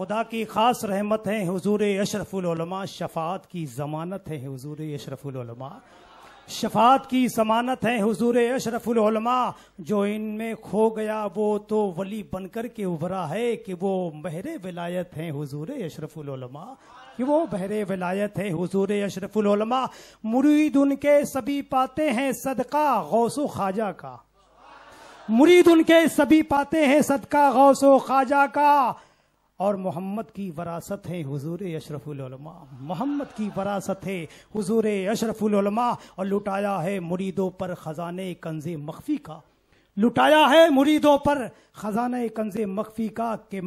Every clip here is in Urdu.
خدا کی خاص رحمت ہے حضور اشرف العلماء، شفاعت کی ضمانت ہے حضور اشرف العلماء، شفاعت کی ضمانت ہے حضور اشرف العلماء۔ جو ان میں کھو گیا وہ تو ولی بن کر کے ابھرا ہے کہ وہ بحر ولایت ہیں حضور اشرف العلماء، کہ وہ بحر ولایت ہے حضور اشرف العلماء۔ مرید ان کے سبھی پاتے ہیں صدقہ غوث و خواجہ کا، مرید ان کے سبھی پاتے ہیں صدقہ غوث و خواجہ کا، اور محمد کی وراثت ہے حضور اشرف العلماء، محمد کی وراثت ہے حضور اشرف العلماء۔ اور لٹایا ہے مریدوں پر خزانے کنز مخفی کا، لٹایا ہے مریدوں پر خزانہ کنز مخفی کا، کہ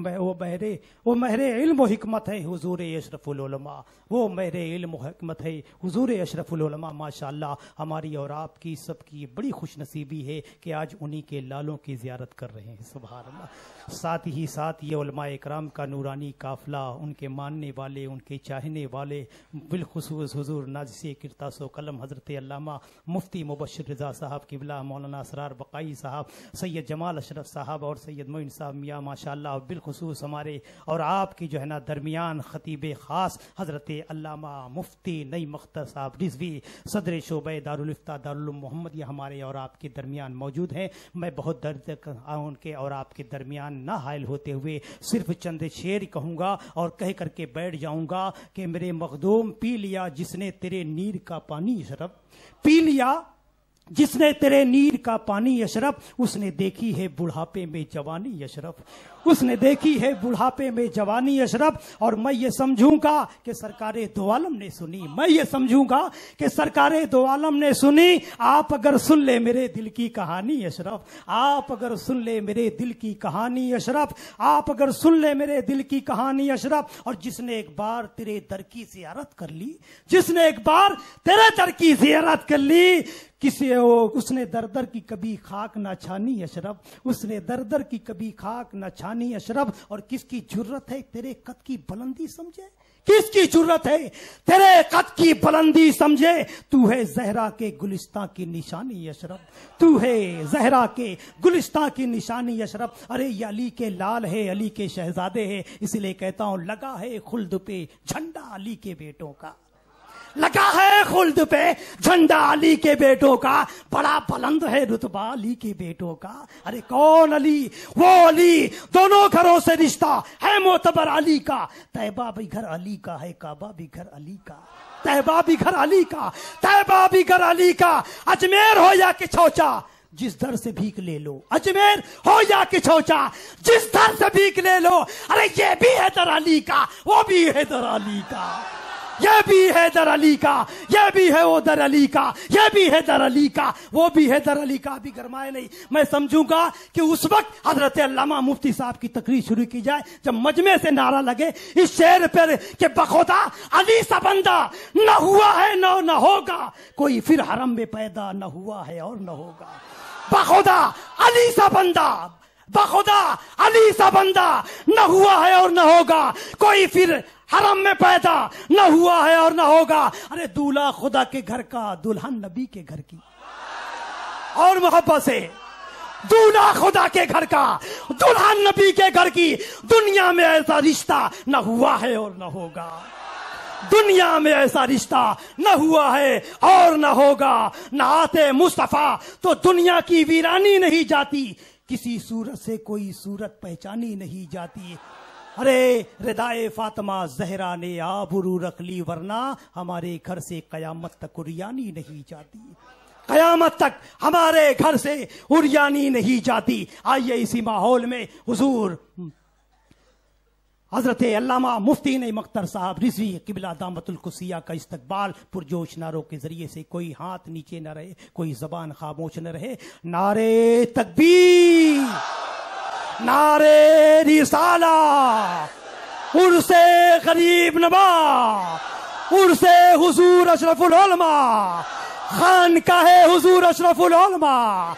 وہ مہر علم و حکمت ہے حضور اشرف العلماء، وہ مہر علم و حکمت ہے حضور اشرف العلماء۔ ماشاءاللہ ہماری اور آپ کی سب کی بڑی خوش نصیبی ہے کہ آج انہی کے لالوں کی زیارت کر رہے ہیں، سبحان اللہ۔ ساتھ ہی ساتھ یہ علماء اکرام کا نورانی قافلہ، ان کے ماننے والے، ان کے چاہنے والے، بالخصوص حضور ناجسی کرتاس و قلم حضرت علامہ مفتی مبشر رضا صاحب قبلہ، مولانا اسرار بقائی صاحب، سید جمال اشرف صاحب اور سید معین صاحب میاں ماشاءاللہ، اور بالخصوص ہمارے اور آپ کی جو ہے نا درمیان خطیب خاص حضرت علامہ مفتی نعیم اختر صاحب رضوی، صدر شعبہ دارالفتہ دارالعلوم محمدیہ ہمارے اور آپ کے درمیان موجود ہیں۔ میں بہت دیر تک ان کے اور آپ کے درمیان نہ حائل ہوتے ہوئے صرف چند شعر کہوں گا اور کہہ کر کے بیٹھ جاؤں گا کہ میرے مخدوم پی لیا جس نے تیرے نیر کا پانی اشرف، پی لیا جس نے تیرے نیر کا پانی اشرف، اس نے دیکھی ہے بڑھاپے میں جوانی اشرف، اس نے دیکھی ہے بڑھاپے میں جوانی اشرف۔ اور میں یہ سمجھوں گا کہ سرکار دو عالم نے سنی، میں یہ سمجھوں گا کہ سرکار دو عالم نے سنی۔ آپ اگر سن لے میرے دل کی کہانی اشرف، آپ اگر سن لے میرے دل کی کہانی اشرف، آپ اگر سن لے میرے دل کی کہانی اشرف۔ اور جس نے ایک بار تیرے در کی زیارت کر لی، جس نے ایک بار تیرے در کی زیارت کر لی، اس نے در در کی کبھی خاک نہ چھانی اشرف، اس نے در در کی کبھی خاک نہ چھانی اشرف۔ اور کس کی جرت ہے تیرے قد کی بلندی سمجھے، کس کی جرت ہے تیرے قد کی بلندی سمجھے، تو ہے زہرا کے گلستان کی نشانی اشرف، تو ہے زہرا کے گلستان کی نشانی اشرف۔ ارے یہ علی کے لال ہے، علی کے شہزادے ہیں، اس لیے کہتا ہوں لگا ہے خلد پہ جھنڈا علی کے بیٹوں کا، لگا ہے خلد پہ جھنڈا علی کے بیٹوں کا، بڑا بلند ہے رتبہ علی کے بیٹوں کا۔ ارے کون علی؟ وہ علی دونوں گھروں سے رشتہ ہے معتبر علی کا، طیبہ بھی گھر علی کا ہے، کعبہ بھی گھر علی کا، طیبہ بھی گھر علی کا، طیبہ بھی گھر علی کا۔ اجمیر ہو یا کہ چھوچا جس در سے بھیک لے لو، اجمیر ہو یا کہ چھوچا جس در سے بھیک لے لو۔ ارے یہ بھی ہے در علی کا، وہ بھی ہے در علی کا، یہ بھی ہے در علی کا، یہ بھی ہے وہ در علی کا، یہ بھی ہے در علی کا، وہ بھی ہے در علی کا۔ ابھی گرمائے نہیں، میں سمجھوں گا کہ اس وقت حضرت علامہ مفتی صاحب کی تقریر شروع کی جائے جب مجمع سے نعرہ لگے اس شعر پر کہ بخدا علی سا بندہ نہ ہوا ہے نہ ہوگا، کوئی پھر حرم میں پیدا نہ ہوا ہے اور نہ ہوگا، بخدا علی سا بندہ، بخدا علی سا بندہ نہ ہوا ہے اور نہ ہوگا، کوئی پھر حرم میں پیدا نہ ہوا ہے اور نہ ہوگا۔ ارے دولہا خدا کے گھر کا، دلہن نبی کے گھر کی، اور محبت سے دولہا خدا کے گھر کا، دلہن نبی کے گھر کی، دنیا میں ایسا رشتہ نہ ہوا ہے اور نہ ہوگا، دنیا میں ایسا رشتہ نہ ہوا ہے اور نہ ہوگا۔ نہ آتے مصطفیٰ تو دنیا کی ویرانی نہیں جاتی، کسی صورت سے کوئی صورت پہچانی نہیں جاتی۔ ارے ردائے فاطمہ زہرا نے آبرو رکھ لی، ورنہ ہمارے گھر سے قیامت تک اریانی نہیں جاتی، قیامت تک ہمارے گھر سے اریانی نہیں جاتی۔ آئیے اسی ماحول میں حضور حضرت علامہ مفتی نعیم اختر صاحب رضوی قبلہ دامت القدسیہ کا استقبال پرجوش نعروں کے ذریعے سے، کوئی ہاتھ نیچے نہ رہے، کوئی زبان خاموش نہ رہے۔ نعرے تکبیر، نعرے رسالہ، عرس غریب نواز، عرس حضور اشرف العلماء، خانقاہ حضور اشرف العلماء،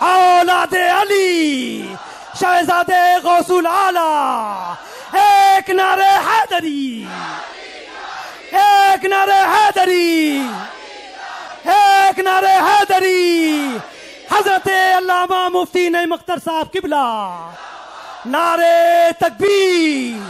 اولاد علی، شہزادے غوث العالی۔ ایک نعرے حیدری، ایک نعرے حیدری، ایک نعرے حیدری۔ حضرت علامہ مفتی نعیم اختر صاحب قبلہ، نعرے تکبیر،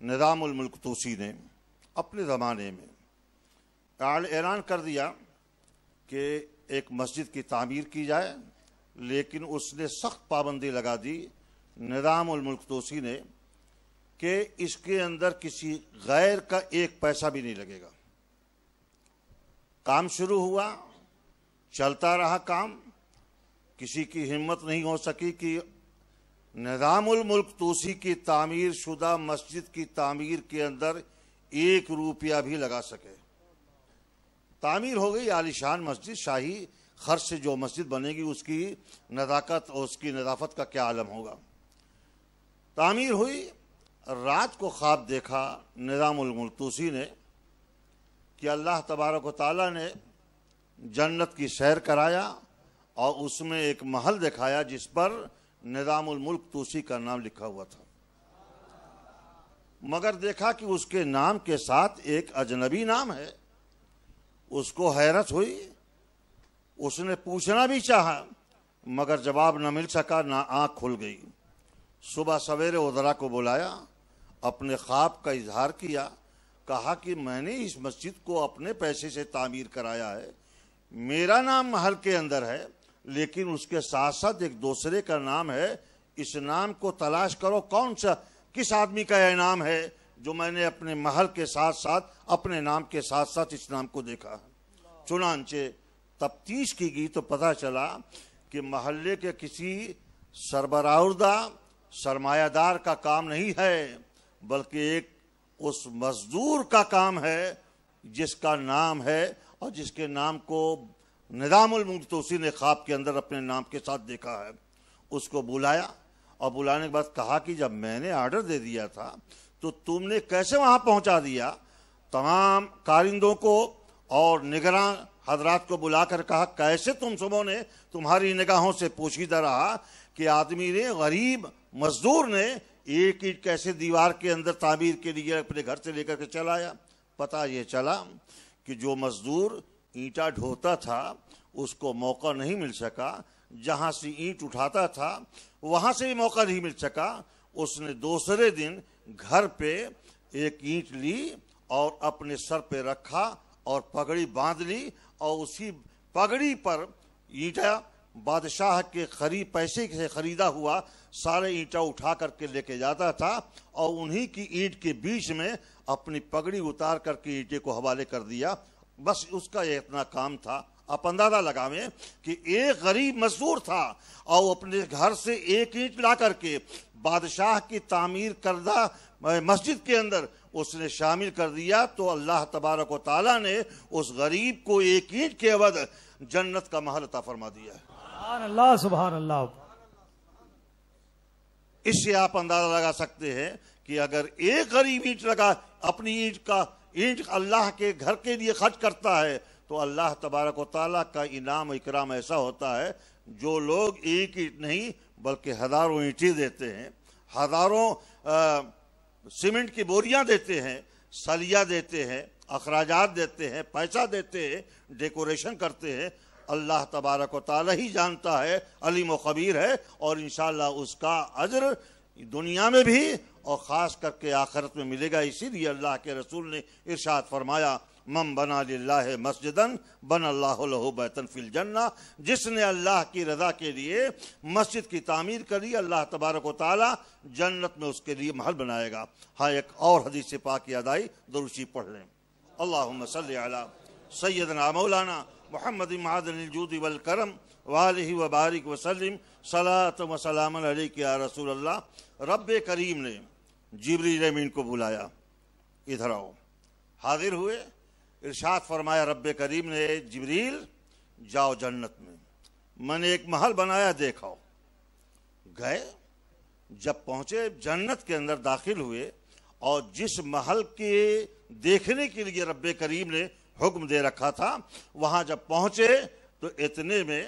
نظام الملک طوسی نے اپنے زمانے میں اعلان کر دیا کہ ایک مسجد کی تعمیر کی جائے، لیکن اس نے سخت پابندی لگا دی نظام الملک طوسی نے کہ اس کے اندر کسی غیر کا ایک پیسہ بھی نہیں لگے گا۔ کام شروع ہوا، چلتا رہا کام، کسی کی ہمت نہیں ہو سکی کہ نظام الملک طوسی کی تعمیر شدہ مسجد کی تعمیر کے اندر 1 روپیہ بھی لگا سکے۔ تعمیر ہو گئی عالی شان مسجد، شاہی خرچ سے جو مسجد بنے گی اس کی نزاکت اور اس کی نظافت کا کیا عالم ہوگا۔ تعمیر ہوئی، رات کو خواب دیکھا نظام الملک طوسی نے کہ اللہ تبارک و تعالیٰ نے جنت کی سیر کرایا اور اس میں ایک محل دکھایا جس پر نظام الملک طوسی کا نام لکھا ہوا تھا، مگر دیکھا کہ اس کے نام کے ساتھ ایک اجنبی نام ہے۔ اس کو حیرت ہوئی، اس نے پوچھنا بھی چاہا مگر جواب نہ مل سکا، نہ آنکھ کھل گئی۔ صبح سویرے وزراء کو بلایا، اپنے خواب کا اظہار کیا، کہا کہ میں نے اس مسجد کو اپنے پیسے سے تعمیر کرایا ہے، میرا نام محل کے اندر ہے، لیکن اس کے ساتھ ساتھ ایک دوسرے کا نام ہے، اس نام کو تلاش کرو، کون سا کس آدمی کا یہ نام ہے جو میں نے اپنے محل کے ساتھ ساتھ اپنے نام کے ساتھ ساتھ اس نام کو دیکھا۔ چنانچہ تفتیش کی گئی تو پتہ چلا کہ محلے کے کسی سربراہدہ سرمایہ دار کا کام نہیں ہے، بلکہ ایک اس مزدور کا کام ہے جس کا نام ہے اور جس کے نام کو نظام الملک طوسی نے خواب کے اندر اپنے نام کے ساتھ دیکھا ہے۔ اس کو بلایا اور بلانے کے بعد کہا کہ جب میں نے آرڈر دے دیا تھا تو تم نے کیسے وہاں پہنچا دیا؟ تمام کارندوں کو اور نگراں حضرات کو بلا کر کہا کیسے تم سبوں نے تمہاری نگاہوں سے پوشیدہ رہا کہ آدمی نے غریب مزدور نے ایک اینٹ کیسے دیوار کے اندر تعمیر کے لیے اپنے گھر سے لے کر کے چلا آیا؟ پتہ یہ چلا کہ جو مزدور اینٹا ڈھوتا تھا اس کو موقع نہیں مل سکا، جہاں سے اینٹ اٹھاتا تھا وہاں سے بھی موقع نہیں مل سکا، اس نے دوسرے دن گھر پہ ایک اینٹ لی اور اپنے سر پہ رکھا اور پگڑی باندھ لی، اور اسی پگڑی پر اینٹا بادشاہ کے پیسے سے خریدا ہوا سارے اینٹا اٹھا کر کے لے کے جاتا تھا، اور انہی کی اینٹ کے بیچ میں اپنی پگڑی اتار کر کے اینٹے کو حوالے کر دیا۔ بس اس کا یہ اتنا کام تھا۔ آپ اندازہ لگاویں کہ ایک غریب مزدور تھا اور اپنے گھر سے ایک اینٹ لا کر کے بادشاہ کی تعمیر کردہ مسجد کے اندر اس نے شامل کر دیا، تو اللہ تبارک و تعالیٰ نے اس غریب کو ایک اینٹ کے عوض جنت کا محل عطا فرما دیا ہے۔ سبحان اللہ، سبحان اللہ۔ اس سے آپ اندازہ لگا سکتے ہیں کہ اگر ایک غریب اینٹ لگا اپنی اینٹ اللہ کے گھر کے لیے خرچ کرتا ہے تو اللہ تبارک و تعالیٰ کا انعام و اکرام ایسا ہوتا ہے، جو لوگ ایک اینٹ نہیں بلکہ ہزاروں اینٹیں دیتے ہیں، ہزاروں سیمنٹ کی بوریاں دیتے ہیں، سلیہ دیتے ہیں، اخراجات دیتے ہیں، پیسہ دیتے ہیں، ڈیکوریشن کرتے ہیں، اللہ تبارک و تعالیٰ ہی جانتا ہے، علیم و خبیر ہے، اور انشاءاللہ اس کا اجر دنیا میں بھی اور خاص کر کے آخرت میں ملے گا۔ اسی لیے اللہ کے رسول نے ارشاد فرمایا من بنا للہ مسجدن بن اللہ لہ بیتن فی الجنہ، جس نے اللہ کی رضا کے لیے مسجد کی تعمیر کری اللہ تبارک و تعالی جنت میں اس کے لیے محل بنائے گا۔ ہاں ایک اور حدیث پاک یاد آئی، درود شریف پڑھ لیں۔ اللہم صلی علی سیدنا مولانا محمد معدن الجود والکرم وآلہ وبارک وسلم صلاۃ و سلام علیک یا رسول اللہ۔ رب کریم نے جبریل امین کو بلایا، ادھر آؤ، حاضر ہوئے، ارشاد فرمایا رب کریم نے جبریل جاؤ جنت میں نے ایک محل بنایا دیکھاؤ۔ گئے، جب پہنچے جنت کے اندر داخل ہوئے، اور جس محل کے دیکھنے کے لیے رب کریم نے حکم دے رکھا تھا وہاں جب پہنچے تو اتنے میں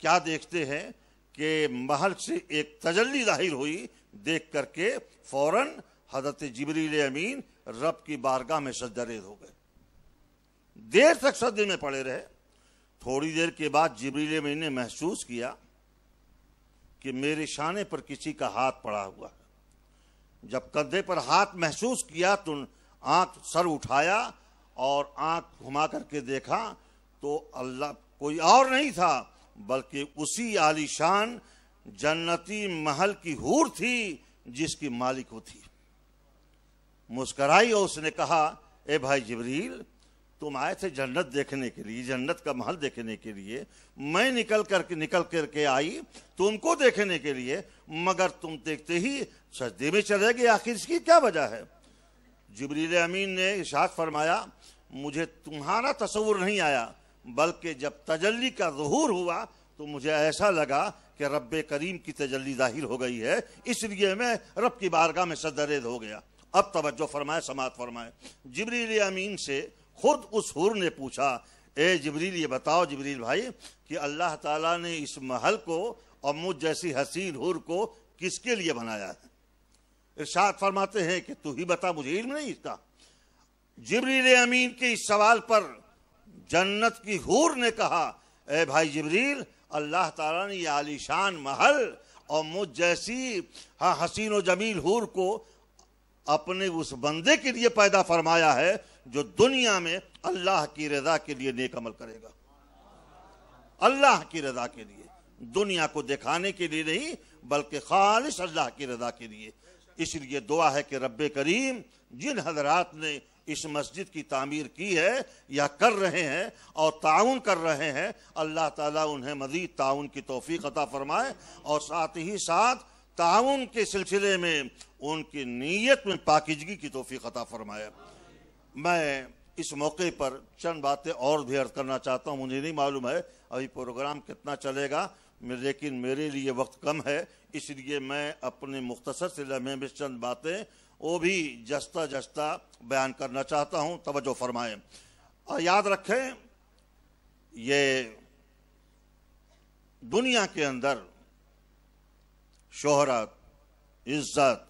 کیا دیکھتے ہیں کہ محل سے ایک تجلی ظاہر ہوئی، دیکھ کر کے فوراً حضرت جبریل امین رب کی بارگاہ میں سجدہ ریز ہو گئے، دیر تک سجدے میں پڑے رہے۔ تھوڑی دیر کے بعد جبریل امین نے محسوس کیا کہ میرے شانے پر کسی کا ہاتھ پڑا ہوا ہے۔ جب کندھے پر ہاتھ محسوس کیا تو آنکھ سر اٹھایا اور آنکھ گھما کر کے دیکھا تو اللہ کوئی اور نہیں تھا بلکہ اسی عالی شان جنتی محل کی حور تھی جس کی مالک وہ تھی۔ مسکرائی اور اس نے کہا اے بھائی جبریل، تم آئے تھے جنت دیکھنے کے لیے، جنت کا محل دیکھنے کے لیے، میں نکل کر کے آئی تم کو دیکھنے کے لیے، مگر تم دیکھتے ہی سجدے میں چلے گئے، آخر اس کی کیا وجہ ہے؟ جبریل امین نے ارشاد فرمایا مجھے تمہارا تصور نہیں آیا، بلکہ جب تجلی کا ظہور ہوا تو مجھے ایسا لگا کہ رب کریم کی تجلی ظاہر ہو گئی ہے، اس لیے میں رب کی بارگاہ میں سجدہ ہو گیا۔ اب توجہ فرمائے، سماعت فرمائے۔ جبریل امین سے خود اس حور نے پوچھا اے جبریل یہ بتاؤ جبریل بھائی کہ اللہ تعالیٰ نے اس محل کو اور مجھ جیسی حسین حور کو کس کے لیے بنایا ہے؟ ارشاد فرماتے ہیں کہ تو ہی بتا، مجھے علم نہیں اس کا۔ جبریل امین کے اس سوال پر جنت کی حور نے کہا اے بھائی جبریل، اللہ تعالیٰ نے یہ عالی شان محل اور مجھ جیسی حسین و جمیل حور کو اپنے اس بندے کے لیے پیدا فرمایا ہے جو دنیا میں اللہ کی رضا کے لیے نیک عمل کرے گا، اللہ کی رضا کے لیے، دنیا کو دکھانے کے لیے نہیں بلکہ خالص اللہ کی رضا کے لیے۔ اس لیے دعا ہے کہ رب کریم جن حضرات نے اس مسجد کی تعمیر کی ہے یا کر رہے ہیں اور تعاون کر رہے ہیں، اللہ تعالیٰ انہیں مزید تعاون کی توفیق عطا فرمائے اور ساتھ ہی ساتھ تعاون کے سلسلے میں ان کی نیت میں پاکیزگی کی توفیق عطا فرمائے۔ میں اس موقع پر چند باتیں اور بھی عرض کرنا چاہتا ہوں، مجھے نہیں معلوم ہے ابھی پروگرام کتنا چلے گا، لیکن میرے لیے وقت کم ہے، اس لیے میں اپنے مختصر سے لمحے میں چند باتیں وہ بھی جستہ جستہ بیان کرنا چاہتا ہوں، توجہ فرمائیں۔ اور یاد رکھیں یہ دنیا کے اندر شہرت، عزت،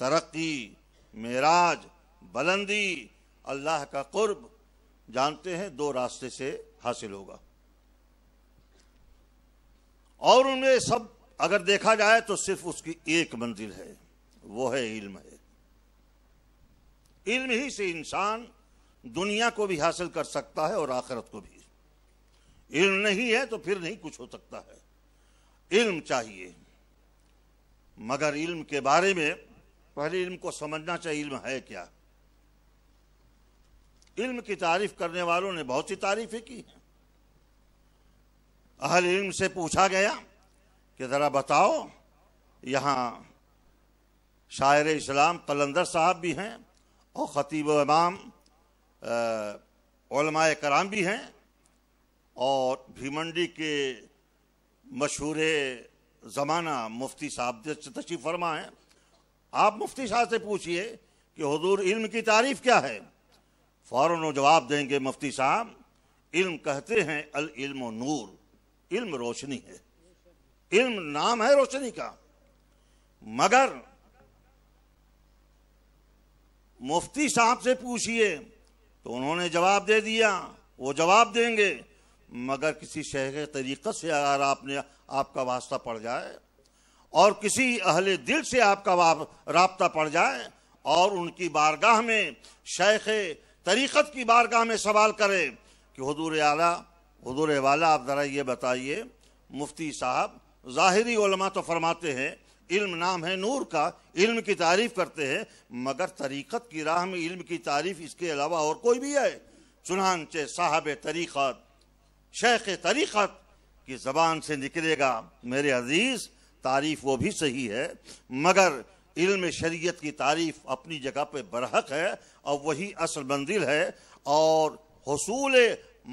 ترقی، معراج، بلندی، اللہ کا قرب جانتے ہیں دو راستے سے حاصل ہوگا، اور ان میں سب اگر دیکھا جائے تو صرف اس کی ایک منزل ہے، وہ ہے علم ہے۔ علم ہی سے انسان دنیا کو بھی حاصل کر سکتا ہے اور آخرت کو بھی۔ علم نہیں ہے تو پھر نہیں کچھ ہو سکتا ہے، علم چاہیے، مگر علم کے بارے میں پہلے علم کو سمجھنا چاہیے علم ہے کیا۔ علم کی تعریف کرنے والوں نے بہت سی تعریفیں کی ہیں۔ اہل علم سے پوچھا گیا کہ ذرا بتاؤ، یہاں شاعر اسلام قلندر صاحب بھی ہیں اور خطیب و امام علماء کرام بھی ہیں، اور بھیمنڈی کے مشہور زمانہ مفتی صاحب تشریف فرما ہیں، آپ مفتی صاحب سے پوچھئے کہ حضور علم کی تعریف کیا ہے؟ فوراً وہ جواب دیں گے مفتی صاحب علم کہتے ہیں العلم نور، علم روشنی ہے، علم نام ہے روشنی کا۔ مگر مفتی صاحب سے پوچھئے تو انہوں نے جواب دے دیا، وہ جواب دیں گے، مگر کسی شیخ طریقت سے اگر آپ کا واسطہ پڑ جائے اور کسی اہل دل سے آپ کا رابطہ پڑ جائے اور ان کی بارگاہ میں شیخ طریقت کی بارگاہ میں سوال کرے کہ حضور اعلیٰ، حضور والا آپ ذرا یہ بتائیے، مفتی صاحب ظاہری علماء تو فرماتے ہیں علم نام ہے نور کا، علم کی تعریف کرتے ہیں، مگر طریقت کی راہ میں علم کی تعریف اس کے علاوہ اور کوئی بھی ہے؟ چنانچہ صاحب طریقت، شیخ طریقت کی زبان سے نکلے گا میرے عزیز تعریف وہ بھی صحیح ہے، مگر علم شریعت کی تعریف اپنی جگہ پہ برحق ہے اور وہی اصل منزل ہے، اور حصول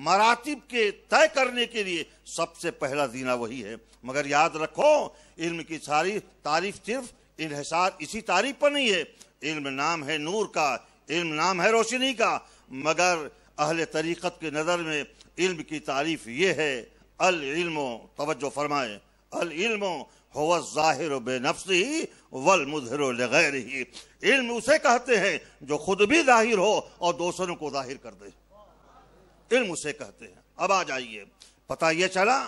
مراتب کے طے کرنے کے لیے سب سے پہلا زینہ وہی ہے۔ مگر یاد رکھو علم کی ساری تعریف صرف انحصار اسی تعریف پر نہیں ہے، علم نام ہے نور کا، علم نام ہے روشنی کا، مگر اہل طریقت کے نظر میں علم کی تعریف یہ ہے العلم، توجہ فرمائیں، العلم هو الظاہر بنفسہ والمظہر لغیرہ، علم اسے کہتے ہیں جو خود بھی ظاہر ہو اور دوسروں کو ظاہر کر دے، علم اسے کہتے ہیں۔ اب آ جائیے، پتہ یہ چلا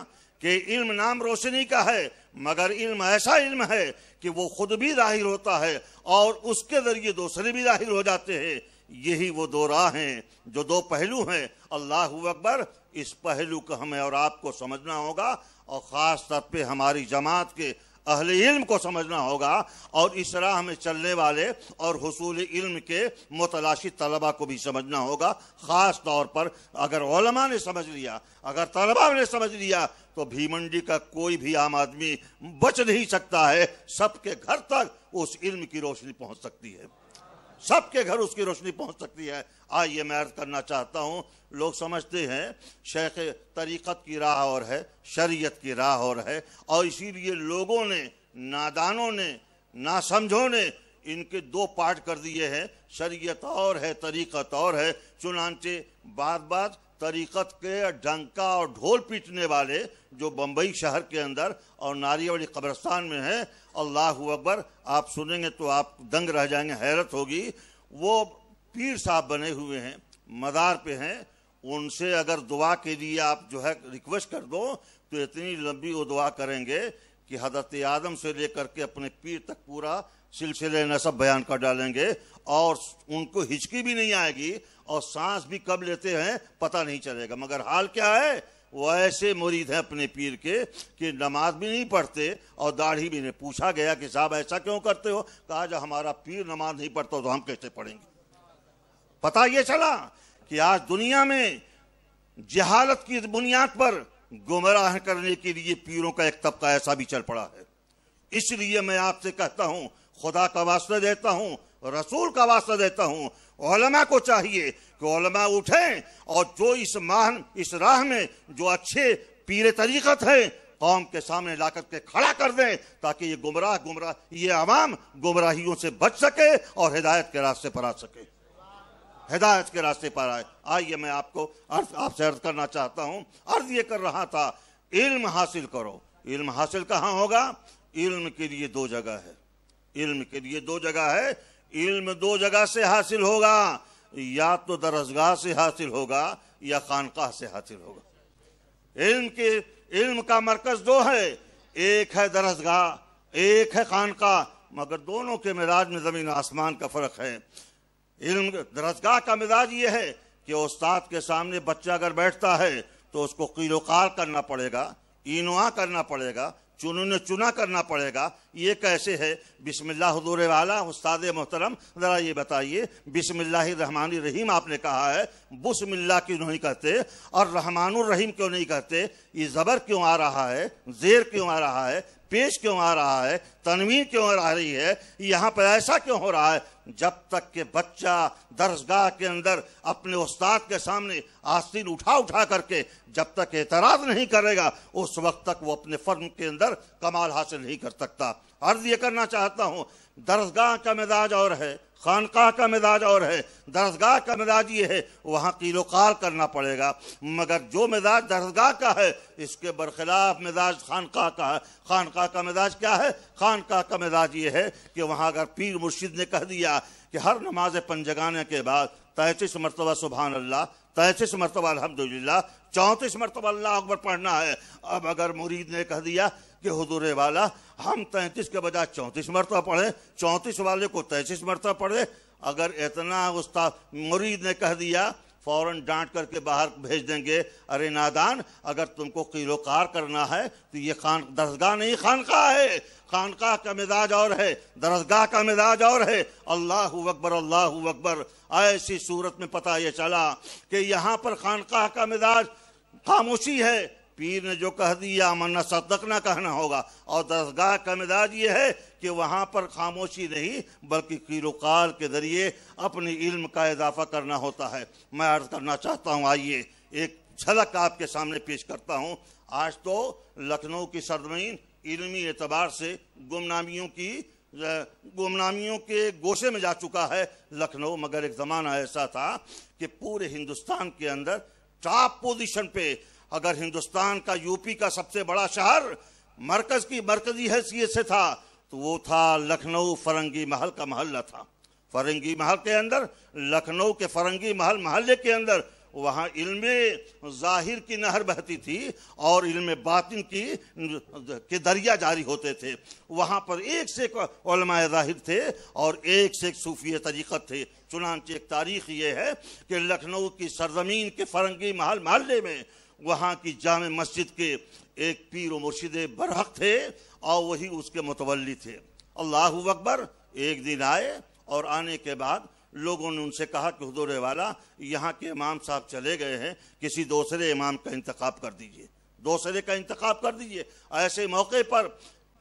کہ علم نام روشنی کا ہے، مگر علم ایسا علم ہے کہ وہ خود بھی ظاہر ہوتا ہے اور اس کے ذریعے دوسرے بھی ظاہر ہو جاتے ہیں۔ یہی وہ دو راہ ہیں جو دو پہلو ہیں۔ اللہ اکبر، اس پہلو کو ہمیں اور آپ کو سمجھنا ہوگا، اور خاص طور پہ ہماری جماعت کے اہل علم کو سمجھنا ہوگا، اور اس راہ میں چلنے والے اور حصول علم کے متلاشی طلبہ کو بھی سمجھنا ہوگا۔ خاص طور پر اگر علماء نے سمجھ لیا، اگر طلبہ نے سمجھ لیا، تو بھیمنڈی کا کوئی بھی عام آدمی بچ نہیں سکتا ہے۔ سب کے گھر تک اس علم کی روشنی پہنچ سکتی ہے، سب کے گھر اس کی روشنی پہنچ سکتی ہے۔ آئیے میں عرض کرنا چاہتا ہوں، لوگ سمجھتے ہیں شیخ طریقت کی راہ اور ہے، شریعت کی راہ اور ہے، اور اسی لیے لوگوں نے، نادانوں نے، ناسمجھوں نے ان کے دو پارٹ کر دیے ہیں، شریعت اور ہے، طریقت اور ہے۔ چنانچہ بعد طریقت کے ڈنکا اور ڈھول پیٹنے والے جو بمبئی شہر کے اندر اور ناریولی قبرستان میں ہیں، اللہ اکبر، آپ سنیں گے تو آپ دنگ رہ جائیں گے، حیرت ہوگی۔ وہ پیر صاحب بنے ہوئے ہیں، مزار پہ ہیں، ان سے اگر دعا کے لیے آپ جو ہے ریکویسٹ کر دو تو اتنی لمبی وہ دعا کریں گے کہ حضرت آدم سے لے کر کے اپنے پیر تک پورا سلسلہ نسب بیان کر ڈالیں گے، اور ان کو ہچکی بھی نہیں آئے گی، اور سانس بھی کب لیتے ہیں پتہ نہیں چلے گا۔ مگر حال کیا ہے، وہ ایسے مرید ہیں اپنے پیر کے کہ نماز بھی نہیں پڑھتے اور داڑھی بھی نہیں۔ پوچھا گیا کہ صاحب ایسا کیوں کرتے ہو؟ کہا جب ہمارا پیر نماز نہیں پڑھتا تو ہم کیسے پڑھیں گے؟ پتہ یہ چلا کہ آج دنیا میں جہالت کی بنیاد پر گمراہ کرنے کے لیے پیروں کا ایک طبقہ ایسا بھی چل پڑا ہے۔ اس لیے میں آپ سے کہتا ہوں، خدا کا واسطہ دیتا ہوں، رسول کا واسطہ دیتا ہوں، علماء کو چاہیے کہ علماء اٹھیں اور جو اس راہ میں جو اچھے پیر طریقت ہیں قوم کے سامنے لا کر کے کھڑا کر دیں، تاکہ یہ عوام گمراہیوں سے بچ سکے اور ہدایت کے راستے پر آ سکے، ہدایت کے راستے پر آئے۔ آئیے میں آپ سے عرض کرنا چاہتا ہوں، عرض یہ کر رہا تھا، علم حاصل کرو۔ علم حاصل کہاں ہوگا؟ علم کے لیے دو جگہ ہے، علم کے لیے دو جگہ ہے۔ علم دو جگہ سے حاصل ہوگا، یا تو درسگاہ سے حاصل ہوگا یا خانقاہ سے حاصل ہوگا۔ علم کا مرکز دو ہے، ایک ہے درسگاہ، ایک ہے خانقاہ، مگر دونوں کے مزاج میں زمین آسمان کا فرق ہے۔ درسگاہ کا مزاج یہ ہے کہ استاد کے سامنے بچہ اگر بیٹھتا ہے تو اس کو قیل و قال کرنا پڑے گا، اینوا کرنا پڑے گا، چنا کرنا پڑے گا۔ یہ کیسے ہے؟ بسم اللہ حضور والا، استاد محترم ذرا یہ بتائیے، بسم اللہ الرحمن الرحیم آپ نے کہا ہے، بسم اللہ کیوں نہیں کہتے اور رحمان الرحیم کیوں نہیں کہتے؟ یہ زبر کیوں آ رہا ہے، زیر کیوں آ رہا ہے، پیش کیوں آ رہا ہے، تنوین کیوں آ رہی ہے؟ یہاں پر ایسا کیوں ہو رہا ہے؟ جب تک کہ بچہ درسگاہ کے اندر اپنے استاد کے سامنے آستین اٹھا کر کے جب تک اعتراض نہیں کرے گا، اس وقت تک وہ اپنے فرم کے اندر کمال حاصل نہیں کر سکتا۔ عرض یہ کرنا چاہتا ہوں، درسگاہ کا مزاج اور ہے، خانقاہ کا مزاج اور ہے۔ درسگاہ کا مزاج یہ ہے، وہاں قیل و قال کرنا پڑے گا، مگر جو مزاج درسگاہ کا ہے اس کے برخلاف مزاج خانقاہ کا ہے۔ خانقاہ کا مزاج کیا ہے؟ خانقاہ کا مزاج یہ ہے کہ وہاں اگر پیر مرشد نے کہہ دیا کہ ہر نماز پنجگانے کے بعد 33 مرتبہ سبحان اللہ، 33 مرتبہ الحمدللہ، 34 مرتبہ اللہ اکبر پڑھنا ہے، اب اگر مرید نے کہہ دیا کہ حضور والا ہم 33 کے بجائے 34 مرتبہ پڑھیں، 34 والے کو 33 مرتبہ پڑھے، اگر اتنا استاد مرید نے کہہ دیا فوراً ڈانٹ کر کے باہر بھیج دیں گے، ارے نادان، اگر تم کو قیل و قال کرنا ہے تو یہ درسگاہ نہیں خانقاہ ہے۔ خانقاہ کا مزاج اور ہے، درسگاہ کا مزاج اور ہے۔ اللہ اکبر، اللہ اکبر۔ ایسی صورت میں پتہ یہ چلا کہ یہاں پر خانقاہ کا مزاج خاموشی ہے، پیر نے جو کہہ دیا امنا صدقنا کہنا ہوگا، اور درسگاہ کا مزاج یہ ہے کہ وہاں پر خاموشی نہیں بلکہ قیل و قال کے ذریعے اپنے علم کا اضافہ کرنا ہوتا ہے۔ میں عرض کرنا چاہتا ہوں، آئیے ایک جھلک آپ کے سامنے پیش کرتا ہوں۔ آج تو لکھنؤ کی سرزمین علمی اعتبار سے گمنامیوں کے گوشے میں جا چکا ہے لکھنؤ، مگر ایک زمانہ ایسا تھا کہ پورے ہندوستان کے اندر ٹاپ پوزیشن پہ، اگر ہندوستان کا یو پی کا سب سے بڑا شہر مرکزی حیثیت سے تھا تو وہ تھا لکھنؤ فرنگی محل کا محلہ تھا۔ فرنگی محل کے اندر، لکھنؤ کے فرنگی محلے کے اندر وہاں علم ظاہر کی نہر بہتی تھی اور علم باطن کے دریا جاری ہوتے تھے. وہاں پر ایک سے ایک علماء ظاہر تھے اور ایک سے ایک صوفی طریقت تھے. چنانچہ ایک تاریخ یہ ہے کہ لکھنؤ کی سرزمین کے فرنگی محلے میں وہاں کی جامع مسجد کے ایک پیر و مرشد برحق تھے اور وہی اس کے متولی تھے. اللہ اکبر. ایک دن آئے اور آنے کے بعد لوگوں نے ان سے کہا کہ حضور والا یہاں کے امام صاحب چلے گئے ہیں, کسی دوسرے امام کا انتخاب کر دیجئے, دوسرے کا انتخاب کر دیجئے. ایسے موقع پر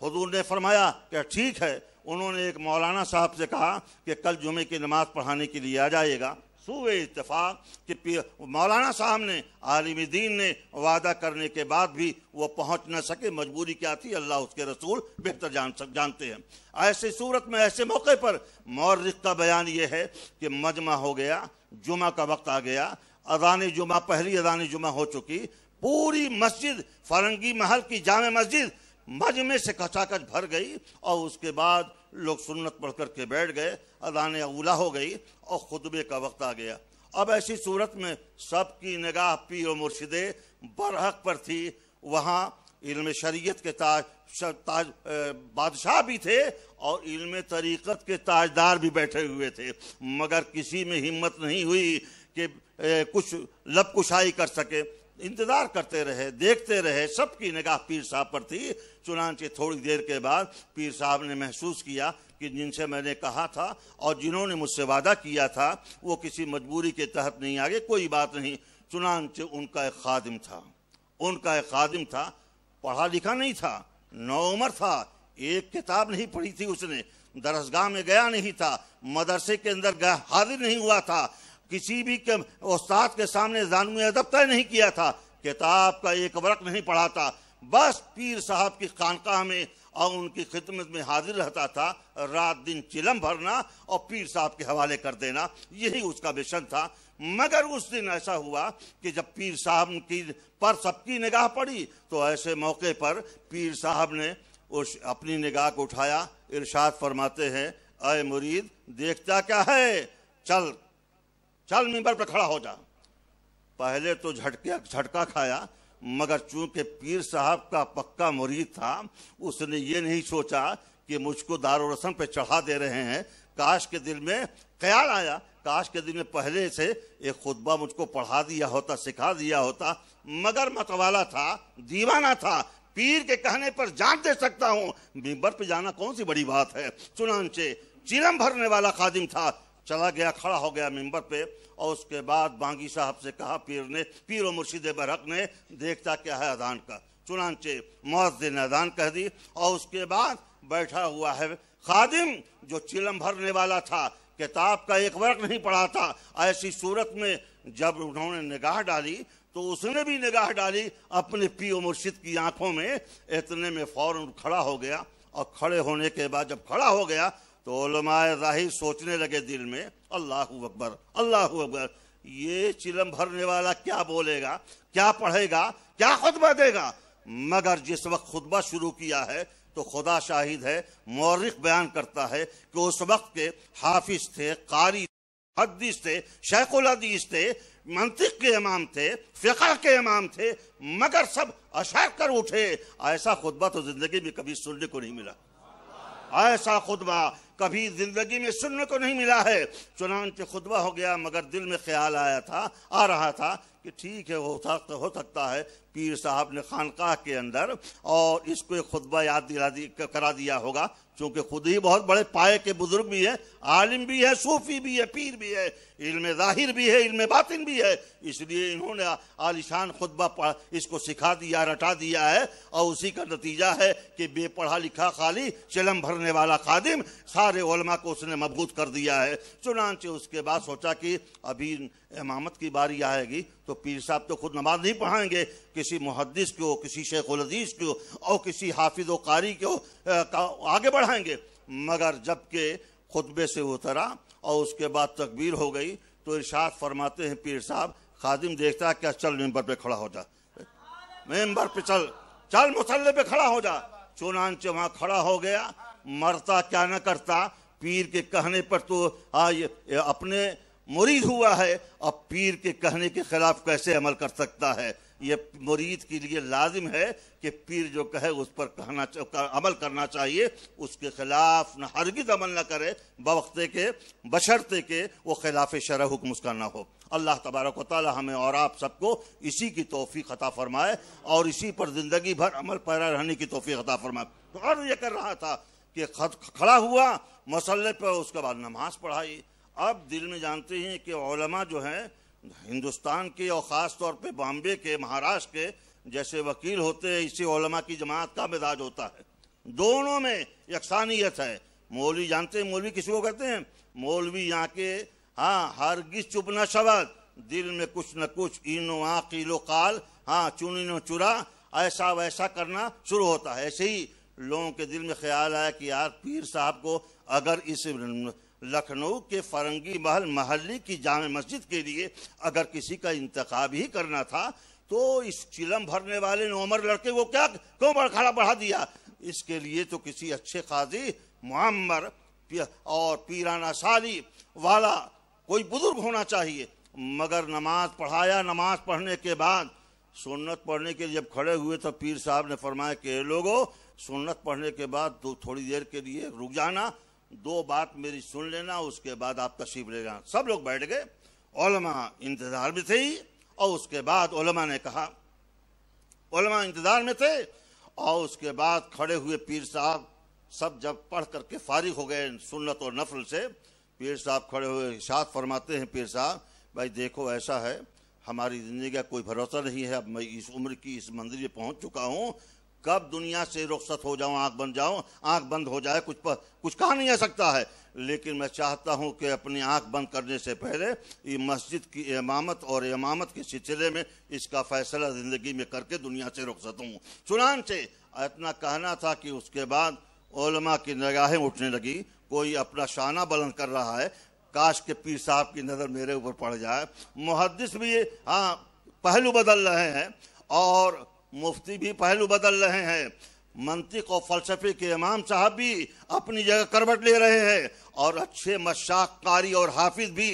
حضور نے فرمایا کہ ٹھیک ہے. انہوں نے ایک مولانا صاحب سے کہا کہ کل جمعے کی نماز پڑھانے کے لیے آ جائے گا. سوئے اتفاق کہ مولانا صاحب نے, عالم دین نے وعدہ کرنے کے بعد بھی وہ پہنچ نہ سکے. مجبوری کیا تھی اللہ اس کے رسول بہتر جانتے ہیں. ایسے صورت میں ایسے موقع پر مورخ کا بیان یہ ہے کہ مجمع ہو گیا, جمعہ کا وقت آ گیا, اذان جمعہ, پہلی اذان جمعہ ہو چکی, پوری مسجد فرنگی محل کی جامع مسجد مجمع سے کچاکچ بھر گئی اور اس کے بعد لوگ سنت پڑھ کر کے بیٹھ گئے. اذان اولا ہو گئی اور خطبے کا وقت آ گیا. اب ایسی صورت میں سب کی نگاہ پیر و مرشد برحق پر تھی. وہاں علم شریعت کے تاج بادشاہ بھی تھے اور علم طریقت کے تاجدار بھی بیٹھے ہوئے تھے, مگر کسی میں ہمت نہیں ہوئی کہ کچھ لب کشائی کر سکے. انتظار کرتے رہے, دیکھتے رہے, سب کی نگاہ پیر صاحب پر تھی. چنانچہ تھوڑی دیر کے بعد پیر صاحب نے محسوس کیا کہ جن سے میں نے کہا تھا اور جنہوں نے مجھ سے وعدہ کیا تھا وہ کسی مجبوری کے تحت نہیں آگے, کوئی بات نہیں. چنانچہ ان کا ایک خادم تھا, پڑھا لکھا نہیں تھا, نوعمر تھا, ایک کتاب نہیں پڑھی تھی اس نے, درسگاہ میں گیا نہیں تھا, مدرسے کے اندر حاضر نہیں ہوا تھا, کسی بھی استاد کے سامنے زانوی ادب طے نہیں کیا تھا, کتاب کا ایک ورق نہیں پڑھا تھا. بس پیر صاحب کی خانقاہ میں اور ان کی خدمت میں حاضر رہتا تھا, رات دن چلم بھرنا اور پیر صاحب کے حوالے کر دینا, یہی اس کا مشن تھا. مگر اس دن ایسا ہوا کہ جب پیر صاحب پر سب کی نگاہ پڑی تو ایسے موقع پر پیر صاحب نے اپنی نگاہ کو اٹھایا. ارشاد فرماتے ہیں, اے مرید دیکھتا کیا ہے, چل منبر پہ کھڑا ہو جا. پہلے تو جھٹکا کھایا, مگر چونکہ پیر صاحب کا پکا مرید تھا اس نے یہ نہیں سوچا کہ مجھ کو دارالرسم پہ چڑھا دے رہے ہیں. کاش کے دل میں خیال آیا, کاش کے دل میں پہلے سے ایک خطبہ مجھ کو پڑھا دیا ہوتا, سکھا دیا ہوتا. مگر متوالا تھا, دیوانہ تھا, پیر کے کہنے پر جان دے سکتا ہوں, منبر پہ جانا کون سی بڑی بات ہے. چنانچہ چیلم بھرنے والا خادم تھا, چلا گیا, کھڑا ہو گیا منبر پہ اور اس کے بعد بانگی صاحب سے کہا پیر و مرشد برحق نے, دیکھتا کیا ہے اذان کا. چنانچہ مؤذن نے اذان کہہ دی اور اس کے بعد بیٹھا ہوا ہے خادم جو چلم بھرنے والا تھا, کتاب کا ایک ورق نہیں پڑھا تھا. ایسی صورت میں جب انہوں نے نگاہ ڈالی تو اس نے بھی نگاہ ڈالی اپنے پیر و مرشد کی آنکھوں میں. اتنے میں فوراً کھڑا ہو گیا اور کھڑے ہونے کے بعد جب کھڑا ہو گیا تو علماء ظاہر سوچنے لگے دل میں, اللہ اکبر, اللہ اکبر, یہ چلم بھرنے والا کیا بولے گا, کیا پڑھے گا, کیا خطبہ دے گا. مگر جس وقت خطبہ شروع کیا ہے تو خدا شاہد ہے, مورخ بیان کرتا ہے کہ اس وقت کے حافظ تھے, قاری, حدیث تھے, شیخ الحدیث تھے, منطق کے امام تھے, فقہ کے امام تھے, مگر سب اشعار کر اٹھے. ایسا خطبہ تو زندگی میں کبھی سننے کو نہیں ملا, ایسا خطبہ کبھی زندگی میں سننے کو نہیں ملا ہے. چنانچہ خطبہ ہو گیا, مگر دل میں خیال آ رہا تھا کہ ٹھیک ہے, ہو سکتا ہے پیر صاحب نے خانقاہ کے اندر اور اس کو ایک خطبہ یاد کرا دیا ہوگا, چونکہ خود ہی بہت بڑے پائے کے بزرگ بھی ہیں, عالم بھی ہے, صوفی بھی ہے, پیر بھی ہے, علم ظاہر بھی ہے, علم باطن بھی ہے, اس لیے انہوں نے عالیشان خطبہ اس کو سکھا دیا, رٹا دیا ہے. اور اسی کا نتیجہ ہے کہ بے پڑھا لکھا خالی چلم بھرنے والا خادم سارے علماء کو اس نے مبغوض کر دیا ہے. چنانچہ اس کے بعد سوچا کہ ابھی امامت کی باری آئے گی تو پیر صاحب تو خود نماز نہیں پڑھائیں گے, کسی محدث کو, کسی شیخ الحدیث کو اور کسی حافظ و قاری کو آگے بڑھائیں گے. مگر جب کہ خطبے سے اترا اور اس کے بعد تکبیر ہو گئی تو ارشاد فرماتے ہیں پیر صاحب, خادم دیکھتا ہے کیا, چل ممبر پہ کھڑا ہو جا, ممبر پہ چل مصلی پہ کھڑا ہو جا. چنانچہ وہاں کھڑا ہو گیا, مرتا کیا نہ کرتا, پیر کے کہنے پر تو اپنے مرید ہوا ہے، اب پیر کے کہنے کے خلاف کیسے عمل کر سکتا ہے؟ یہ مرید کے لیے لازم ہے کہ پیر جو کہے اس پر عمل کرنا چاہیے، اس کے خلاف نہ ہرگز عمل نہ کرے، بوقتے کے بشرطے کے وہ خلاف شرع حکم اس کا نہ ہو۔ اللہ تبارک و تعالی ہمیں اور آپ سب کو اسی کی توفیق عطا فرمائے اور اسی پر زندگی بھر عمل پیرا رہنے کی توفیق عطا فرمائے۔ تو عرض یہ کر رہا تھا کہ کھڑا ہوا مصلی پر، اس کے بعد نماز پڑھائی۔ اب دل میں جانتے ہیں کہ علماء جو ہیں ہندوستان کے اور خاص طور پہ بامبے کے، مہاراشٹر کے جیسے وکیل ہوتے ہیں، اسی علماء کی جماعت کا مزاج ہوتا ہے، دونوں میں یکسانیت ہے۔ مولوی جانتے ہیں مولوی کسی کو کہتے ہیں؟ مولوی یہاں کے ہرگز چپ نہ شود، دل میں کچھ نہ کچھ اینو قیل و قال، چنینو چرا، ایسا ویسا کرنا شروع ہوتا ہے۔ ایسے ہی لوگوں کے دل میں خیال آیا کہ یار پیر صاحب کو اگر اس لکھنؤ کے فرنگی محل محلی کی جامع مسجد کے لیے اگر کسی کا انتخاب ہی کرنا تھا تو اس چلم بھرنے والے نومر لڑکے کو کیوں بڑھا دیا؟ اس کے لیے تو کسی اچھے قاضی معمر اور پیرانہ سالی والا کوئی بزرگ ہونا چاہیے۔ مگر نماز پڑھایا، نماز پڑھنے کے بعد سنت پڑھنے کے جب کھڑے ہوئے تو پیر صاحب نے فرمایا کہ لوگوں سنت پڑھنے کے بعد تھوڑی دیر کے لیے رک جانا، دو بات میری سن لینا، اس کے بعد آپ تشریف لے جانا۔ سب لوگ بیٹھ گئے، علماء انتظار میں تھے اور اس کے بعد علماء نے کہا، علماء انتظار میں تھے اور اس کے بعد کھڑے ہوئے پیر صاحب سب جب پڑھ کر کے فارغ ہو گئے سنت اور نفل سے، پیر صاحب کھڑے ہوئے ارشاد فرماتے ہیں، پیر صاحب بھائی دیکھو ایسا ہے، ہماری زندگی کا کوئی بھروسہ نہیں ہے، اب میں اس عمر کی اس منزل پہ پہنچ چکا ہوں، کب دنیا سے رخصت ہو جاؤں، آنکھ بند ہو جائے، کچھ کہا نہیں جا سکتا ہے، لیکن میں چاہتا ہوں کہ اپنی آنکھ بند کرنے سے پہلے یہ مسجد کی امامت اور امامت کے سلسلے میں اس کا فیصلہ زندگی میں کر کے دنیا سے رخصت ہوں۔ چنانچہ اتنا کہنا تھا کہ اس کے بعد علماء کی نگاہیں اٹھنے لگی، کوئی اپنا شانہ بلند کر رہا ہے، کاش کے پیر صاحب کی نظر میرے اوپر پڑ جائے۔ محدث بھی پہلو بدل رہے ہیں اور مفتی بھی پہلو بدل رہے ہیں، منطق اور فلسفے کے امام صاحب بھی اپنی جگہ کروٹ لے رہے ہیں اور اچھے مشاق قاری اور حافظ بھی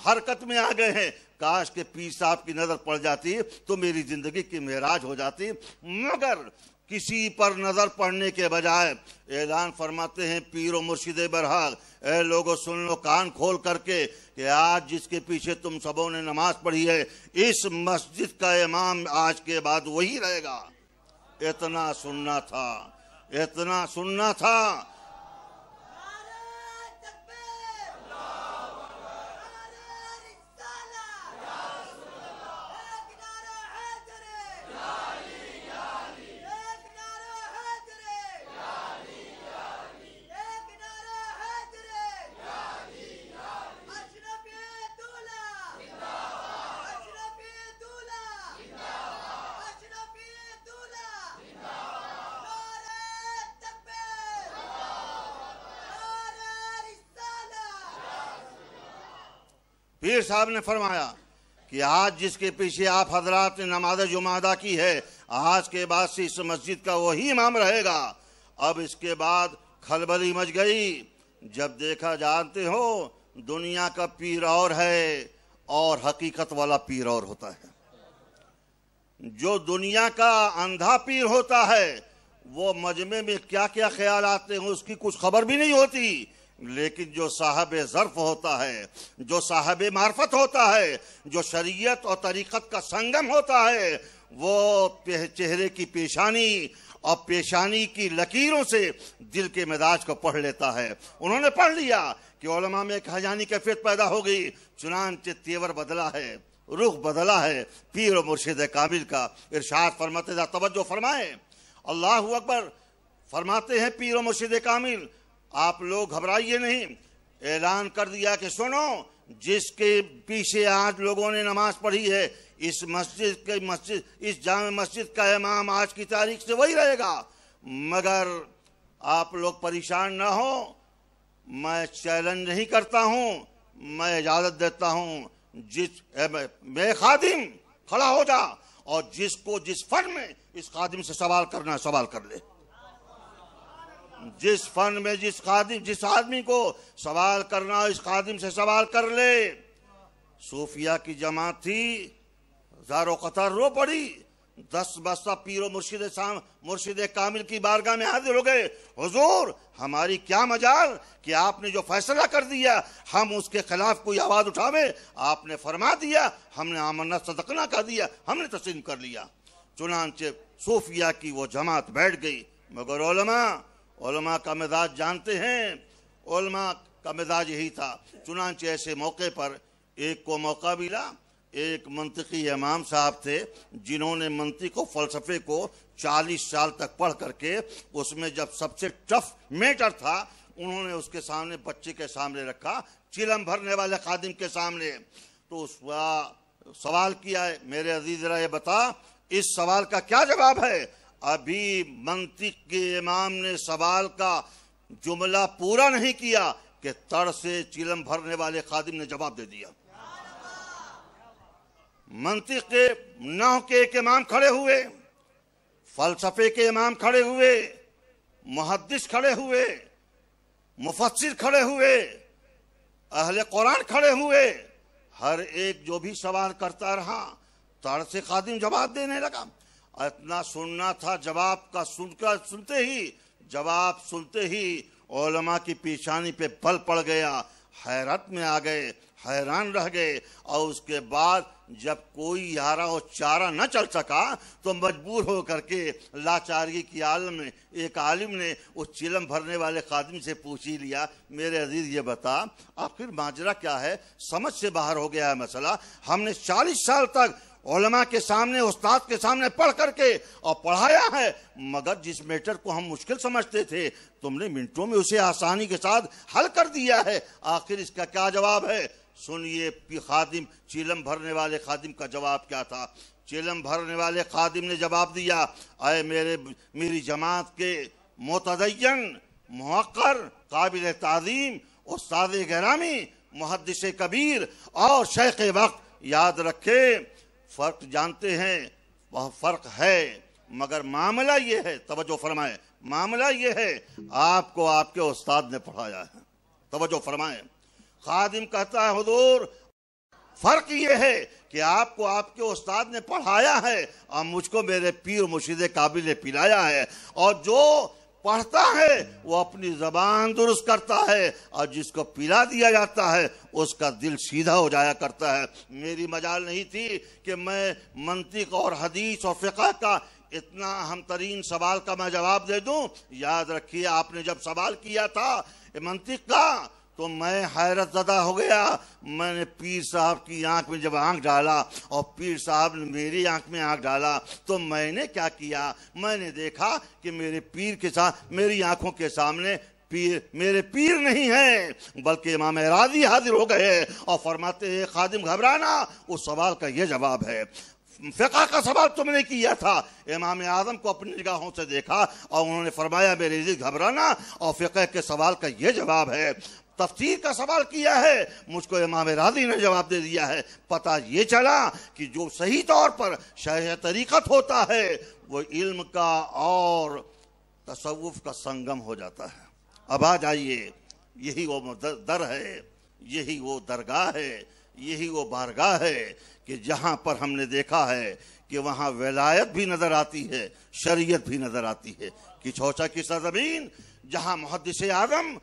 حرکت میں آ گئے ہیں۔ کاش کہ پیر صاحب کی نظر پڑ جاتی تو میری زندگی کی معراج ہو جاتی، مگر کسی پر نظر پڑنے کے بجائے اعلان فرماتے ہیں پیر و مرشد برحق، اے لوگوں سن لو کان کھول کر کے کہ آج جس کے پیچھے تم سبوں نے نماز پڑھی ہے اس مسجد کا امام آج کے بعد وہی رہے گا۔ اتنا سننا تھا، اتنا سننا تھا۔ پیر صاحب نے فرمایا کہ آج جس کے پیچھے آپ حضرات نے نماز جمعہ ادا کی ہے آج کے بعد سے اس مسجد کا وہی امام رہے گا۔ اب اس کے بعد کھلبلی مچ گئی، جب دیکھا جانتے ہو دنیا کا پیر اور ہے اور حقیقت والا پیر اور ہوتا ہے۔ جو دنیا کا اندھا پیر ہوتا ہے وہ مجمع میں کیا کیا خیال آتے ہیں اس کی کچھ خبر بھی نہیں ہوتی، لیکن جو صاحب ظرف ہوتا ہے، جو صاحب معرفت ہوتا ہے، جو شریعت اور طریقت کا سنگم ہوتا ہے، وہ چہرے کی پیشانی اور پیشانی کی لکیروں سے دل کے مزاج کو پڑھ لیتا ہے۔ انہوں نے پڑھ لیا کہ علماء میں ایک حیرانی کیفیت پیدا ہو گئی، چنانچہ تیور بدلا ہے، رخ بدلا ہے پیر و مرشد کامل کا۔ ارشاد فرماتے ہیں، توجہ فرمائیں، اللہ اکبر، فرماتے ہیں پیر و مرشد کامل آپ لوگ گھبرائیے نہیں، اعلان کر دیا کہ سنو جس کے پیچھے آج لوگوں نے نماز پڑھی ہے اس جامع مسجد کا امام آج کی تاریخ سے وہی رہے گا، مگر آپ لوگ پریشان نہ ہو، میں چیلنج نہیں کرتا ہوں، میں اجازت دیتا ہوں میں خادم کھڑا ہو جا اور جس کو جس فن میں اس خادم سے سوال کرنا سوال کر لے، جس فن میں جس آدمی کو سوال کرنا اس خادم سے سوال کر لے۔ صوفیہ کی جماعت تھی، زارو قطار رو پڑی، 10 بستہ پیر و مرشد کامل کی بارگاہ میں حاضر ہو گئے، حضور ہماری کیا مجال کہ آپ نے جو فیصلہ کر دیا ہم اس کے خلاف کوئی آواز اٹھاویں، آپ نے فرما دیا، ہم نے آمنا صدقنا کہہ دیا، ہم نے تسلیم کر لیا۔ چنانچہ صوفیہ کی وہ جماعت بیٹھ گئی، مگر علماء کا مزاج جانتے ہیں، علماء کا مزاج یہی تھا۔ چنانچہ ایسے موقع پر ایک کو موقع ملا، ایک منطقی امام صاحب تھے جنہوں نے منطق و فلسفے کو 40 سال تک پڑھ کر کے اس میں جب سب سے ٹف میٹر تھا انہوں نے اس کے سامنے بچے کے سامنے رکھا، چلم بھرنے والے خادم کے سامنے، تو اس سوال کیا ہے، میرے عزیز ذرا یہ بتا اس سوال کا کیا جواب ہے؟ ابھی منطق کے امام نے سوال کا جملہ پورا نہیں کیا کہ تڑ سے چلم بھرنے والے خادم نے جواب دے دیا۔ منطق کے نحو کے ایک امام کھڑے ہوئے، فلسفے کے امام کھڑے ہوئے، محدث کھڑے ہوئے، مفسر کھڑے ہوئے، اہل قرآن کھڑے ہوئے، ہر ایک جو بھی سوال کرتا رہا تڑ سے خادم جواب دینے لگا۔ اتنا سننا تھا، جواب کا سنتے ہی علماء کی پیشانی پہ بل پڑ گیا، حیرت میں آ گئے، حیران رہ گئے، اور اس کے بعد جب کوئی یارہ و چارہ نہ چل سکا تو مجبور ہو کر کے لاچارگی کی عالم میں ایک عالم نے اس چلم بھرنے والے خادم سے پوچھ ہی لیا، میرے عزیز یہ بتا آخر ماجرا کیا ہے؟ سمجھ سے باہر ہو گیا ہے مسئلہ، ہم نے 40 سال تک علماء کے سامنے، استاد کے سامنے پڑھ کر کے اور پڑھایا ہے، مگر جس میٹر کو ہم مشکل سمجھتے تھے تم نے منٹوں میں اسے آسانی کے ساتھ حل کر دیا ہے، آخر اس کا کیا جواب ہے؟ سنیے خادم، چلم بھرنے والے خادم کا جواب کیا تھا۔ چلم بھرنے والے خادم نے جواب دیا، اے میری جماعت کے متدین، موقر، قابل تعظیم استاد گرامی، محدث کبیر اور شیخ وقت، یاد رکھے فرق جانتے ہیں، وہ فرق ہے، مگر معاملہ یہ ہے، توجہ فرمائے، معاملہ یہ ہے آپ کو آپ کے استاد نے پڑھایا ہے، توجہ فرمائے۔ خادم کہتا ہے حضور فرق یہ ہے کہ آپ کو آپ کے استاد نے پڑھایا ہے اور مجھ کو میرے پیر مرشد کامل نے پلایا ہے، اور جو پڑھتا ہے وہ اپنی زبان درست کرتا ہے اور جس کو پلا دیا جاتا ہے اس کا دل سیدھا ہو جایا کرتا ہے۔ میری مجال نہیں تھی کہ میں منطق اور حدیث اور فقہ کا اتنا اہم ترین سوال کا میں جواب دے دوں۔ یاد رکھیے آپ نے جب سوال کیا تھا منطق کا تو میں حیرت زدہ ہو گیا، میں نے پیر صاحب کی آنکھ میں جب آنکھ ڈالا اور پیر صاحب نے میری آنکھ میں آنکھ ڈالا تو میں نے کیا کیا، میں نے دیکھا کہ میرے پیر کے ساتھ، میری آنکھوں کے سامنے میرے پیر نہیں ہیں بلکہ امام راضی حاضر ہو گئے اور فرماتے ہیں خادم گھبرانا، اس سوال کا یہ جواب ہے۔ فقہ کا سوال تم نے کیا تھا، امام اعظم کو اپنی نگاہوں سے دیکھا اور انہوں نے فرمایا میرے عزیز گھبرانا، اور فقہ کے سوال کا یہ جواب ہے۔ تفسیر کا سوال کیا ہے، مجھ کو امام راضی نے جواب دے دیا ہے۔ پتہ یہ چلا کہ جو صحیح طور پر شرح طریقت ہوتا ہے وہ علم کا اور تصوف کا سنگم ہو جاتا ہے۔ اب آ جائیے، یہی وہ در ہے، یہی وہ درگاہ ہے، یہی وہ بارگاہ ہے کہ جہاں پر ہم نے دیکھا ہے کہ وہاں ولایت بھی نظر آتی ہے، شریعت بھی نظر آتی ہے۔ کچھوچا کی سرزمین جہاں محدث اعظم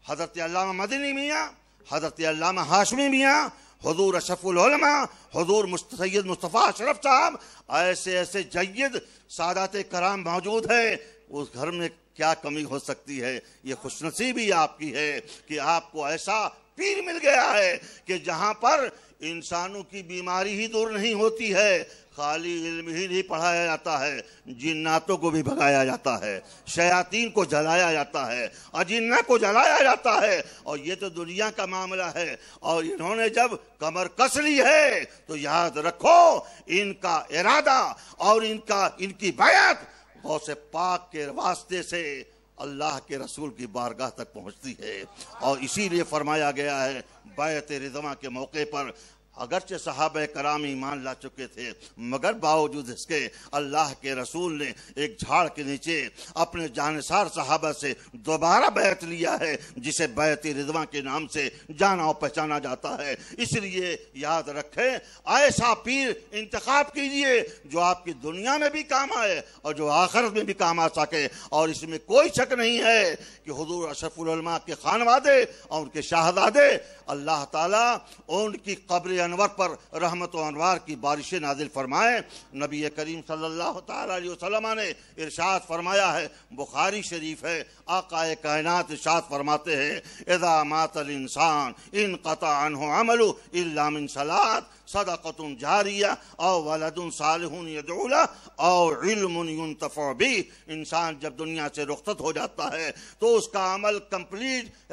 حضرت علامہ مدنی میاں، حضرت علامہ ہاشمی میاں، حضور اشرف العلماء، حضور سید مصطفیٰ اشرف صاحب، ایسے جید سادات کرام موجود ہیں، اس گھر میں کیا کمی ہو سکتی ہے؟ یہ خوش نصیبی آپ کی ہے کہ آپ کو ایسا پیر مل گیا ہے کہ جہاں پر انسانوں کی بیماری ہی دور نہیں ہوتی ہے، خالی علم ہی نہیں پڑھایا جاتا ہے، جناتوں کو بھی بھگایا جاتا ہے، شیاطین کو جلایا جاتا ہے، اجنہ کو جلایا جاتا ہے، اور یہ تو دنیا کا معاملہ ہے۔ اور انہوں نے جب کمر کس لی ہے تو یاد رکھو ان کا ارادہ اور ان کی بیعت غوث پاک کے واسطے سے اللہ کے رسول کی بارگاہ تک پہنچتی ہے، اور اسی لیے فرمایا گیا ہے بیعت رضوان کے موقع پر اگرچہ صحابہ کرام ایمان لا چکے تھے مگر باوجود اس کے اللہ کے رسول نے ایک جھاڑ کے نیچے اپنے جانثار صحابہ سے دوبارہ بیعت لیا ہے، جسے بیعت رضوان کے نام سے جانا اور پہچانا جاتا ہے۔ اس لیے یاد رکھیں، ایسا پیر انتخاب کیجئے جو آپ کی دنیا میں بھی کام آئے اور جو آخرت میں بھی کام آ سکے۔ اور اس میں کوئی شک نہیں ہے کہ حضور اشرف العلماء کے خانوادے اور ان کے شہزادے اللہ تعالیٰ ان کی قبر انور پر رحمت و انوار کی بارشیں نازل فرمائیں۔ نبی کریم صلی اللہ تعالیٰ علیہ وسلم نے ارشاد فرمایا ہے، بخاری شریف ہے، آقا کائنات ارشاد فرماتے ہیں، اذا مات الانسان انقطع عنہ عملہ الا من صلاۃ صدقۃ جاریہ او ولد صالح یدعو لہ او علم ینتفع بہ۔ انسان جب دنیا سے رخصت ہو جاتا ہے تو اس کا عمل کمپلیٹ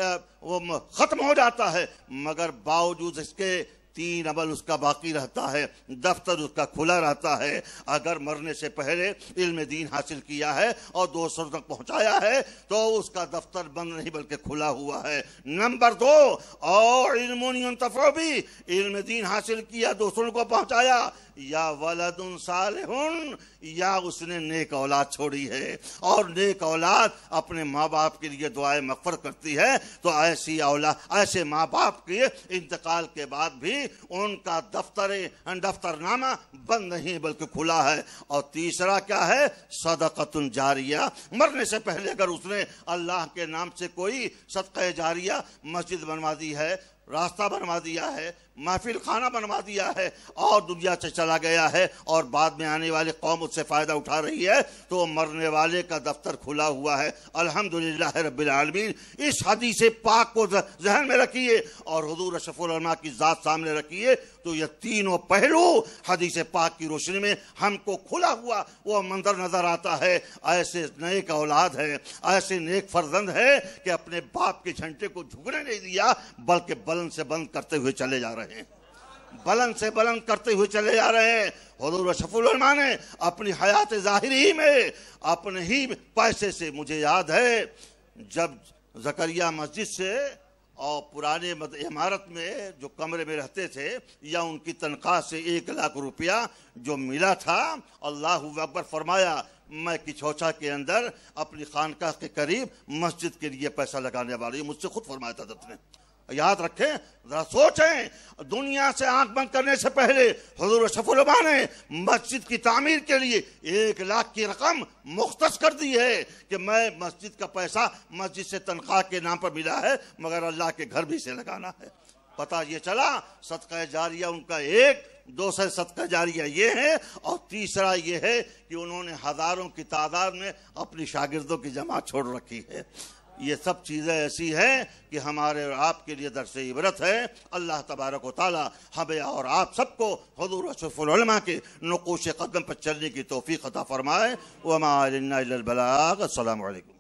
ختم ہو جاتا ہے، مگر باوجود اس کے 3 عمل اس کا باقی رہتا ہے، دفتر اس کا کھلا رہتا ہے۔ اگر مرنے سے پہلے علم دین حاصل کیا ہے اور دوسروں تک پہنچایا ہے تو اس کا دفتر بند نہیں بلکہ کھلا ہوا ہے۔ نمبر 2، اور علم ینتفع بہ، علم دین حاصل کیا دوسروں کو پہنچایا، یا ولد صالح، یا اس نے نیک اولاد چھوڑی ہے اور نیک اولاد اپنے ماں باپ کے لیے دعائیں مغفرت کرتی ہے، تو ایسی اولاد، ایسے ماں باپ کے انتقال کے بعد بھی ان کا دفتر نامہ بند نہیں بلکہ کھلا ہے۔ اور تیسرا کیا ہے؟ صدقۃ جاریہ، مرنے سے پہلے اگر اس نے اللہ کے نام سے کوئی صدقہ جاریہ، مسجد بنوا دی ہے، راستہ بنوا دیا ہے، محفل خانہ بنوا دیا ہے اور دنیا سے چلا گیا ہے اور بعد میں آنے والی قوم اس سے فائدہ اٹھا رہی ہے، تو مرنے والے کا دفتر کھلا ہوا ہے۔ الحمدللہ رب العالمین۔ اس حدیث پاک کو ذہن میں رکھیے اور حضور اشرف العلماء کی ذات سامنے رکھیے، تو یہ تینوں پہلو حدیث پاک کی روشنی میں ہم کو کھلا ہوا وہ منظر نظر آتا ہے۔ ایسے نیک اولاد ہے، ایسے نیک فرزند ہے کہ اپنے باپ کے جھنڈے کو جھکنے نہیں دیا بلکہ بلند سے بلند کرتے ہوئے چلے جا رہے ہیں، بلند سے بلند کرتے ہوئے چلے جا رہے ہیں۔ حضور اشرف العلماء نے اپنی حیات ظاہری میں اپنے ہی پیسے سے، مجھے یاد ہے جب زکریا مسجد سے اور پرانے عمارت میں جو کمرے میں رہتے تھے، یا ان کی تنخواہ سے 1 لاکھ روپیہ جو ملا تھا، اللہ اکبر فرمایا، میں کچھوچا کے اندر اپنی خانقاہ کے قریب مسجد کے لیے پیسہ لگانے والی، مجھ سے خود فرمایا تھا حضرت نے۔ یاد رکھیں، ذرا سوچیں، دنیا سے آنکھ بند کرنے سے پہلے حضور اشرف العلماء نے مسجد کی تعمیر کے لیے 1 لاکھ کی رقم مختص کر دی ہے کہ میں مسجد کا پیسہ مسجد سے تنخواہ کے نام پر ملا ہے مگر اللہ کے گھر بھی سے لگانا ہے۔ پتہ یہ چلا صدقہ جاریہ ان کا 200 صدقہ جاریہ یہ ہے، اور تیسرا یہ ہے کہ انہوں نے ہزاروں کی تعداد میں اپنی شاگردوں کی جماعت چھوڑ رکھی ہے۔ یہ سب چیزیں ایسی ہیں کہ ہمارے اور آپ کے لیے درس عبرت ہے۔ اللہ تبارک و تعالی ہمیں اور آپ سب کو حضور اشرف العلماء کے نقوش قدم پر چلنے کی توفیق عطا فرمائے۔ وما علینا الا البلاغ۔ السلام علیکم۔